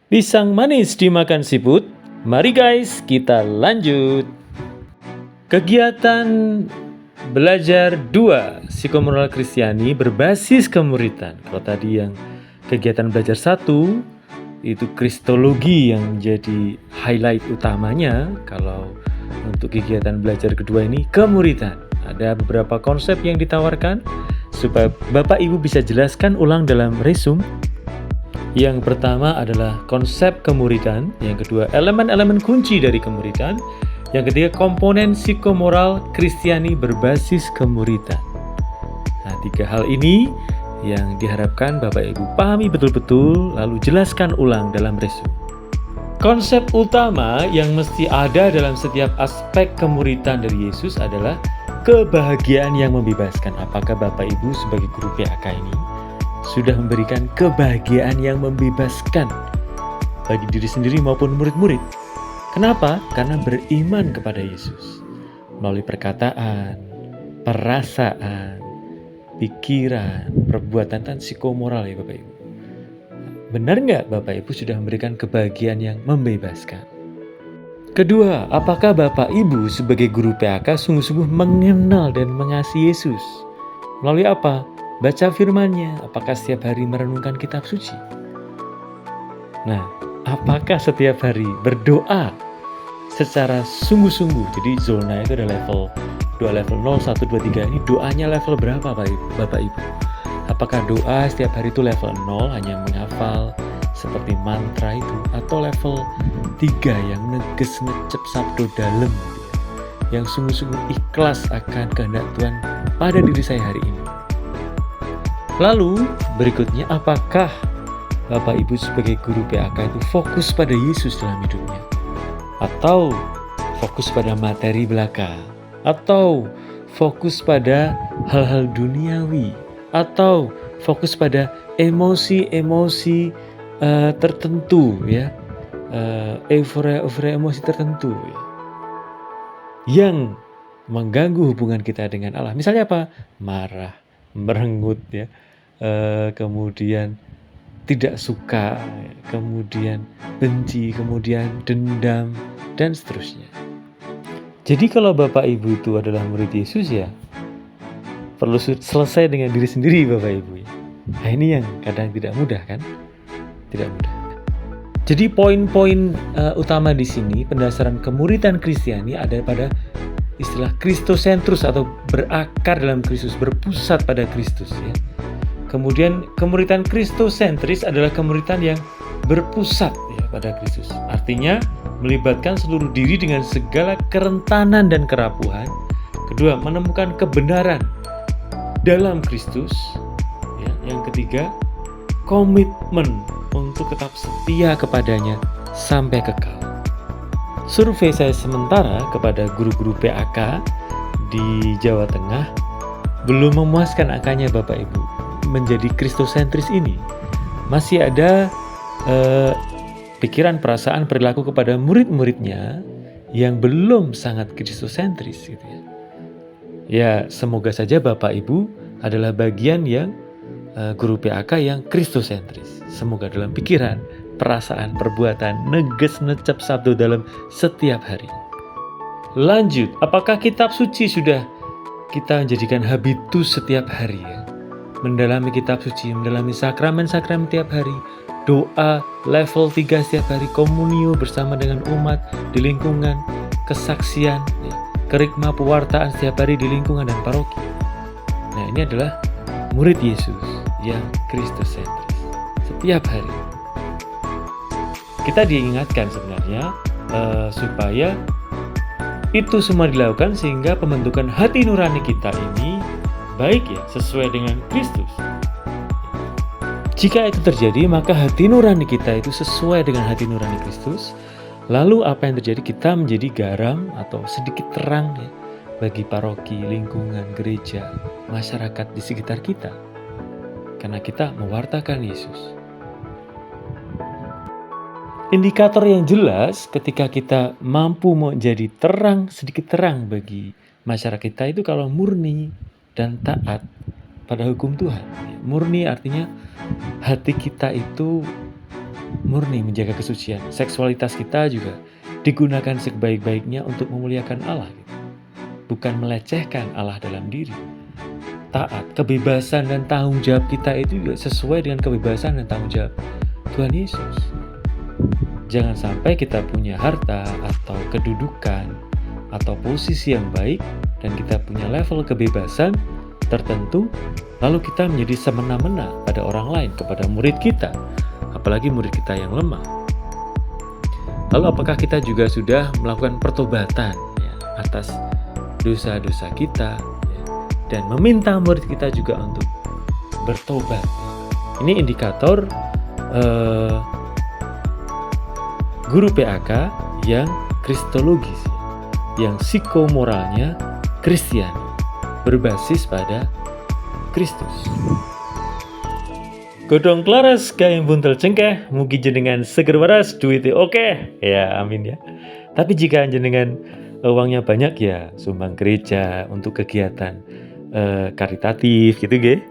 Pisang manis dimakan siput. Mari guys, kita lanjut. Kegiatan belajar 2 psikomoral Kristiani berbasis kemuritan. Kalau tadi yang kegiatan belajar 1 itu kristologi yang menjadi highlight utamanya, kalau untuk kegiatan belajar kedua ini kemuritan. Ada beberapa konsep yang ditawarkan supaya Bapak Ibu bisa jelaskan ulang dalam resume. Yang pertama adalah konsep kemuritan, yang kedua elemen-elemen kunci dari kemuritan, yang ketiga komponen psikomoral Kristiani berbasis kemuritan. Nah, 3 hal ini yang diharapkan Bapak Ibu pahami betul-betul, lalu jelaskan ulang dalam resume. Konsep utama yang mesti ada dalam setiap aspek kemuritan dari Yesus adalah kebahagiaan yang membebaskan. Apakah Bapak Ibu sebagai guru PAK ini sudah memberikan kebahagiaan yang membebaskan bagi diri sendiri maupun murid-murid? Kenapa? Karena beriman kepada Yesus melalui perkataan, perasaan, pikiran, perbuatan, dan psikomoral ya Bapak Ibu. Benar nggak Bapak Ibu sudah memberikan kebahagiaan yang membebaskan? Kedua, apakah Bapak Ibu sebagai guru PAK sungguh-sungguh mengenal dan mengasihi Yesus? Melalui apa? Baca firman-Nya. Apakah setiap hari merenungkan kitab suci? Nah, apakah setiap hari berdoa secara sungguh-sungguh? Jadi zona itu ada level 2, level 0, 1, 2, 3. Ini doanya level berapa Bapak Ibu? Apakah doa setiap hari itu level 0, hanya menghafal seperti mantra itu, atau level 3 yang neges ngecep sabdo dalam, yang sungguh-sungguh ikhlas akan kehendak Tuhan pada diri saya hari ini? Lalu berikutnya, apakah Bapak Ibu sebagai guru PAK itu fokus pada Yesus dalam hidupnya? Atau fokus pada materi belaka? Atau fokus pada hal-hal duniawi? Atau fokus pada emosi-emosi tertentu ya, euforia emosi tertentu ya, yang mengganggu hubungan kita dengan Allah? Misalnya apa? Marah, merengut ya, kemudian tidak suka, kemudian benci, kemudian dendam, dan seterusnya. Jadi kalau Bapak Ibu itu adalah murid Yesus ya, perlu selesai dengan diri sendiri Bapak Ibu ya. Nah, ini yang kadang tidak mudah kan? Tidak mudah. Jadi poin-poin utama di sini, pendasaran kemuritan Kristiani ada pada istilah Kristosentrus atau berakar dalam Kristus, berpusat pada Kristus ya. Kemudian kemuritan kristosentris adalah kemuritan yang berpusat ya pada Kristus. Artinya melibatkan seluruh diri dengan segala kerentanan dan kerapuhan. Kedua, menemukan kebenaran dalam Kristus ya. Yang ketiga, komitmen untuk tetap setia kepadanya sampai kekal. Survei saya sementara kepada guru-guru PAK di Jawa Tengah belum memuaskan angkanya Bapak Ibu menjadi kristosentris ini. Masih ada pikiran, perasaan, perilaku kepada murid-muridnya yang belum sangat kristosentris gitu ya. Ya, semoga saja Bapak Ibu adalah bagian yang guru PAK yang kristosentris. Semoga dalam pikiran, perasaan, perbuatan, neges necep sabdo dalam setiap hari. Lanjut, apakah kitab suci sudah kita jadikan habitus setiap hari ya? Mendalami kitab suci, mendalami sakramen-sakramen tiap hari, doa level 3 setiap hari, komunio bersama dengan umat di lingkungan, kesaksian ya, kerikma pewartaan setiap hari di lingkungan dan paroki. Nah, ini adalah murid Yesus yang kristosentris setiap hari. Kita diingatkan sebenarnya supaya itu semua dilakukan sehingga pembentukan hati nurani kita ini baik ya, sesuai dengan Kristus. Jika itu terjadi, maka hati nurani kita itu sesuai dengan hati nurani Kristus. Lalu apa yang terjadi? Kita menjadi garam atau sedikit terang ya, bagi paroki, lingkungan, gereja, masyarakat di sekitar kita. Karena kita mewartakan Yesus. Indikator yang jelas ketika kita mampu menjadi terang, sedikit terang bagi masyarakat kita itu kalau murni dan taat pada hukum Tuhan. Murni artinya hati kita itu murni menjaga kesucian. Seksualitas kita juga digunakan sebaik-baiknya untuk memuliakan Allah, gitu. Bukan melecehkan Allah dalam diri. Taat, kebebasan dan tanggung jawab kita itu juga sesuai dengan kebebasan dan tanggung jawab Tuhan Yesus. Jangan sampai kita punya harta atau kedudukan atau posisi yang baik dan kita punya level kebebasan tertentu, lalu kita menjadi semena-mena pada orang lain, kepada murid kita, apalagi murid kita yang lemah. Lalu apakah kita juga sudah melakukan pertobatan ya, atas dosa-dosa kita ya, dan meminta murid kita juga untuk bertobat? Ini indikator guru PAK yang kristologis, yang psikomoralnya Kristiani, berbasis pada Kristus. Godong klaras kain buntel cengkeh, mugi jenengan seger waras duitnya oke. Ya amin ya. Tapi jika jenengan uangnya banyak ya sumbang gereja untuk kegiatan karitatif gitu ge.